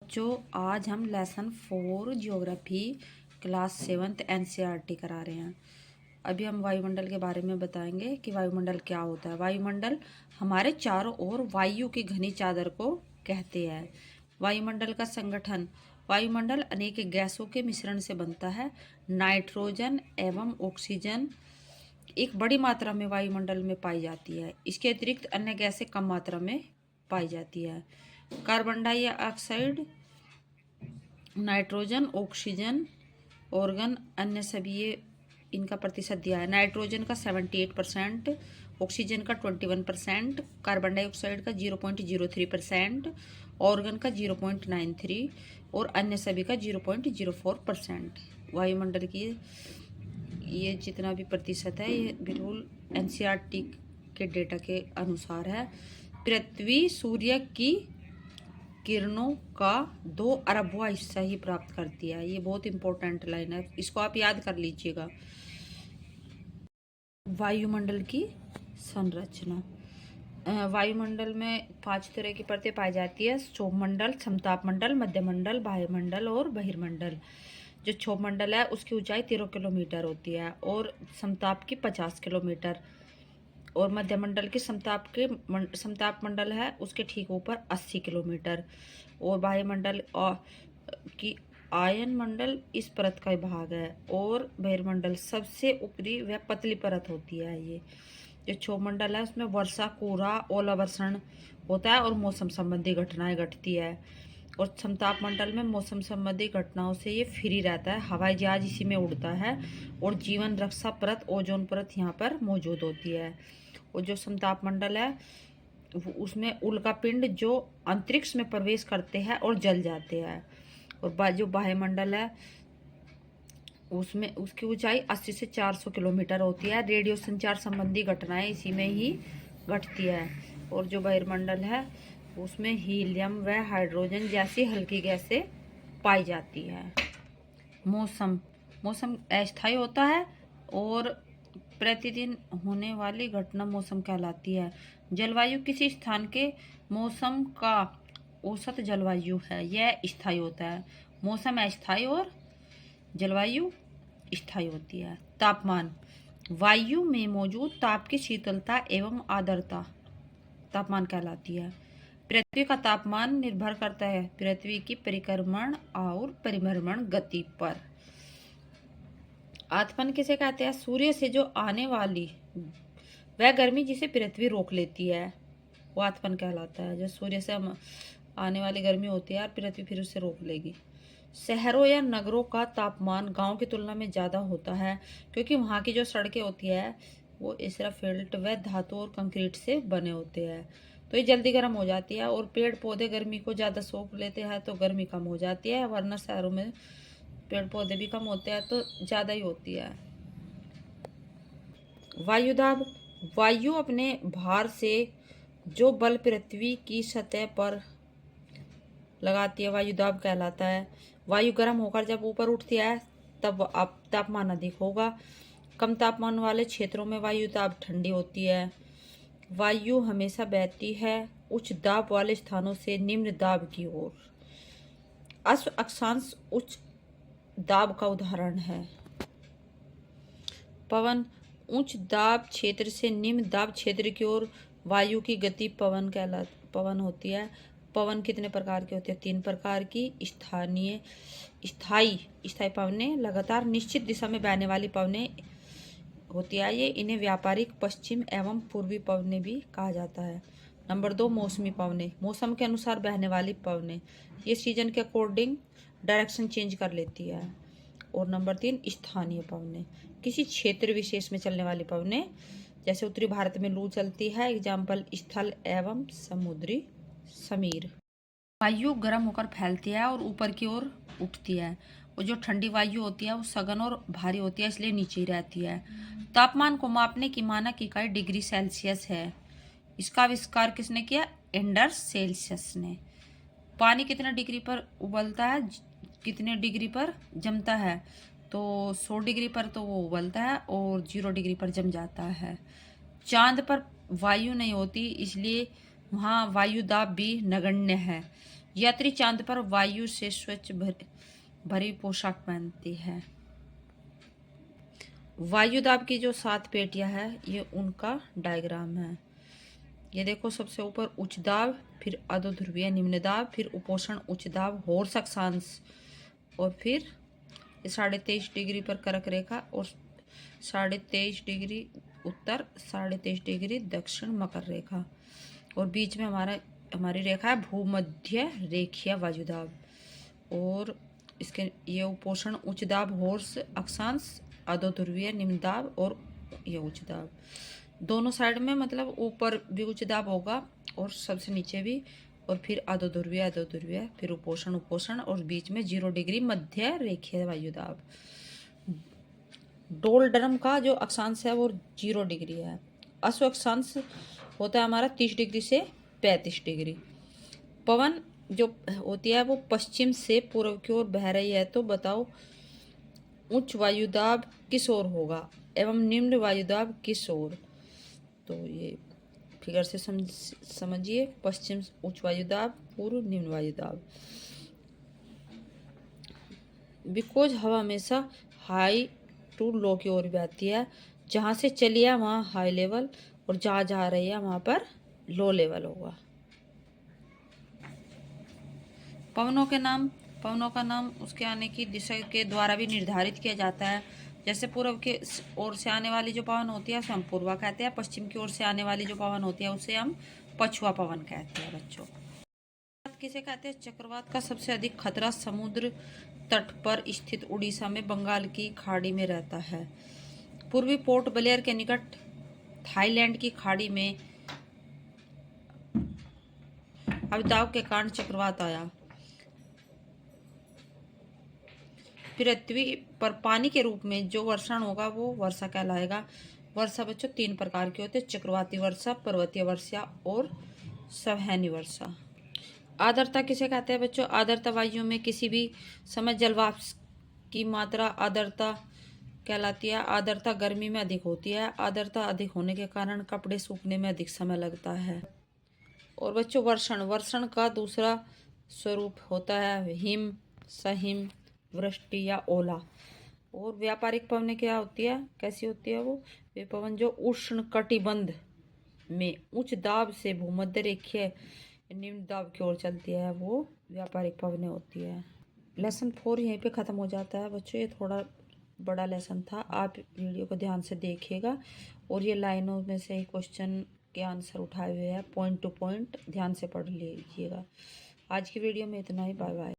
जो आज हम lesson 4 geography class 7th NCERT करा रहे हैं। अभी हम वायुमंडल के बारे में बताएंगे कि वायुमंडल क्या होता है। वायुमंडल हमारे चारों ओर वायु की घनी चादर को कहते हैं। वायुमंडल का संगठन। वायुमंडल अनेक गैसों के मिश्रण से बनता है। नाइट्रोजन एवं ऑक्सीजन एक बड़ी मात्रा में वायुमंडल में पाई जाती है। इसके अतिरिक्त अन्य गैसें कम मात्रा में पाई जाती है। Carbon dioxide, nitrogen, oxygen, organ, अन्य सभी ये इनका प्रतिशत दिया है। नाइट्रोजन का 78%, ऑक्सीजन का 21%, कार्बन डाइऑक्साइड का 0.03%, ऑर्गन का 0.93 और अन्य सभी का 0.04%। वायुमंडल की ये जितना भी प्रतिशत है ये बिल्कुल एनसीईआरटी के डेटा के अनुसार है। पृथ्वी सूर्य की किरणों का 2 अरबवां हिस्सा ही प्राप्त करती है। ये बहुत इंपॉर्टेंट लाइन है, इसको आप याद कर लीजिएगा। वायुमंडल की संरचना। वायुमंडल में 5 तरह की परतें पाई जाती है। क्षोभमंडल, समतापमंडल, मध्यमंडल, बाह्यमंडल और बहिर्मंडल। जो क्षोभमंडल है उसकी ऊंचाई 13 किलोमीटर होती है और समताप की 50 किलोमीटर। और मध्यमंडल की समताप मंडल है उसके ठीक ऊपर 80 किलोमीटर। और बाह्यमंडल की आयन मंडल इस परत का भाग है। और बहिर्मंडल सबसे ऊपरी व पतली परत होती है। ये जो क्षोभमंडल है उसमें वर्षा, कोहरा, ओलावर्षण होता है और मौसम संबंधी घटनाएं घटती है। और समताप मंडल में मौसम संबंधी घटनाओं से ये फ्री रहता है। हवाई जहाज इसी में उड़ता है और जीवन रक्षा परत, ओजोन परत यहाँ पर मौजूद होती है। और जो समताप मंडल है उसमें उल्कापिंड जो अंतरिक्ष में प्रवेश करते हैं और जल जाते हैं। और जो बाह्यमंडल है उसमें उसकी ऊंचाई 80 से 400 किलोमीटर होती है। रेडियो संचार संबंधी घटनाएं इसी में ही घटती है। और जो बहिर्मंडल है उसमें हीलियम व हाइड्रोजन जैसी हल्की गैसें पाई जाती है। मौसम मौसम अस्थायी होता है और प्रतिदिन होने वाली घटना मौसम कहलाती है। जलवायु किसी स्थान के मौसम का औसत जलवायु है, यह स्थायी होता है। मौसम अस्थायी और जलवायु स्थायी होती है। तापमान वायु में मौजूद ताप की शीतलता एवं आर्द्रता तापमान कहलाती है। पृथ्वी का तापमान निर्भर करता है पृथ्वी की परिक्रमण और परिभ्रमण गति पर। आतपन किसे कहते हैं? सूर्य से जो आने वाली वह गर्मी जिसे पृथ्वी रोक लेती है वो आतपन कहलाता है। जो सूर्य से आने वाली गर्मी होती है और पृथ्वी फिर उसे रोक लेगी। शहरों या नगरों का तापमान गांव की तुलना में ज़्यादा होता है क्योंकि वहाँ की जो सड़कें होती है वो एस्फाल्ट व धातु और कंक्रीट से बने होते हैं, तो ये जल्दी गर्म हो जाती है। और पेड़ पौधे गर्मी को ज़्यादा सोख लेते हैं तो गर्मी कम हो जाती है, वरना शहरों में पेड़ पौधे भी कम होते हैं तो ज़्यादा ही होती है। वायुदाब वायु अपने भार से जो बल पृथ्वी की सतह पर लगाती है वायुदाब कहलाता है। वायु गर्म होकर जब ऊपर उठती है तब तापमान अधिक होगा। कम तापमान वाले क्षेत्रों में वायुदाब ठंडी होती है। वायु हमेशा बहती है उच्च दाब वाले स्थानों से निम्न दाब की ओर। अक्षांश उच्च दाब का उदाहरण है। पवन उच्च दाब क्षेत्र से निम्न दाब क्षेत्र की ओर वायु की गति पवन होती है। पवन कितने प्रकार के होते हैं? 3 प्रकार की। स्थायी पवनें लगातार निश्चित दिशा में बहने वाली पवनें होती है। ये इन्हें व्यापारिक पश्चिम एवं पूर्वी पवनें भी कहा जाता है। नंबर 2 मौसमी पवनें, मौसम के अनुसार बहने वाली पवनें, ये सीजन के अकॉर्डिंग डायरेक्शन चेंज कर लेती है। और नंबर 3 स्थानीय पवनें, किसी क्षेत्र विशेष में चलने वाली पवनें, जैसे उत्तरी भारत में लू चलती है। एग्जाम्पल स्थल एवं समुद्री समीर। वायु गर्म होकर फैलती है और ऊपर की ओर उठती है। और जो ठंडी वायु होती है वो सघन और भारी होती है, इसलिए नीचे ही रहती है। तापमान को मापने की मानक इकाई डिग्री सेल्सियस है। इसका आविष्कार किसने किया? एंडर्स सेल्सियस ने। पानी कितने डिग्री पर उबलता है, कितने डिग्री पर जमता है? तो 100 डिग्री पर तो वो उबलता है और 0 डिग्री पर जम जाता है। चांद पर वायु नहीं होती, इसलिए वहाँ वायु दाब भी नगण्य है। यात्री चांद पर वायु से स्वच्छ भरी पोशाक पहनती है। वायुदाब की जो 7 पेटियां है ये उनका डायग्राम है। ये देखो, सबसे ऊपर उच्च दाब, फिर अधोध्रुवीय निम्न दाब, फिर उपोषण उच्च दाब होर्स अक्षांश, और फिर 23.5 डिग्री पर कर्क रेखा, और 23.5 डिग्री उत्तर, 23.5 डिग्री दक्षिण मकर रेखा, और बीच में हमारी रेखा है भूमध्य रेखीय वायुदाब। और इसके ये उपोषण उच्च दाब होर्स अक्षांश, अधोध्रुवीय निम्न दाब, और ये उच्च दाब दोनों साइड में, मतलब ऊपर भी उच्च दाब होगा और सबसे नीचे भी, और फिर अधोध्रुवीय, फिर उपोषण, और बीच में 0 डिग्री मध्य रेखीय वायुदाब। डोलड्रम का जो अक्षांश है वो 0 डिग्री है। अश्व अक्षांश होता है हमारा 30 डिग्री से 35 डिग्री। पवन जो होती है वो पश्चिम से पूर्व की ओर बह रही है, तो बताओ उच्च वायुदाब किस ओर होगा एवं निम्न वायुदाब किस ओर। तो ये फिगर से समझिए, पश्चिम उच्च वायुदाब, पूर्व निम्न वायुदाब। बिकॉज हवा हमेशा हाई टू लो की ओर बहती है, जहाँ से चली है वहाँ हाई लेवल, और जहाँ जा रही है वहाँ पर लो लेवल होगा। पवनों का नाम उसके आने की दिशा के द्वारा भी निर्धारित किया जाता है। जैसे पूर्व के ओर से आने वाली जो पवन होती है उसे हम पूर्वा कहते हैं, पश्चिम की ओर से आने वाली जो पवन होती है उसे हम पछुआ पवन कहते हैं बच्चों। किसे कहते हैं? चक्रवात का सबसे अधिक खतरा समुद्र तट पर स्थित उड़ीसा में बंगाल की खाड़ी में रहता है। पूर्वी पोर्ट ब्लेयर के निकट थाईलैंड की खाड़ी में अवदाव के कारण चक्रवात आया। पृथ्वी पर पानी के रूप में जो वर्षण होगा वो वर्षा कहलाएगा। वर्षा बच्चों 3 प्रकार की होती है: चक्रवाती वर्षा, पर्वतीय वर्षा, और संवहनी वर्षा। आर्द्रता किसे कहते हैं बच्चों? आर्द्रता वायु में किसी भी समय जलवाष्प की मात्रा आर्द्रता कहलाती है। आर्द्रता गर्मी में अधिक होती है। आर्द्रता अधिक होने के कारण कपड़े सूखने में अधिक समय लगता है। और बच्चों वर्षण का दूसरा स्वरूप होता है हिम, सहिम, वृष्टि या ओला। और व्यापारिक पवनें क्या होती है, कैसी होती है वो? वे पवन जो उष्ण कटिबंध में उच्च दाब से भूमध्य रेखीय निम्न दाब की ओर चलती है, वो व्यापारिक पवनें होती है। लेसन 4 यहीं पे ख़त्म हो जाता है बच्चों। ये थोड़ा बड़ा लेसन था, आप वीडियो को ध्यान से देखिएगा, और ये लाइनों में से ही क्वेश्चन के आंसर उठाए हुए हैं, पॉइंट टू पॉइंट ध्यान से पढ़ लीजिएगा। आज की वीडियो में इतना ही। Bye bye.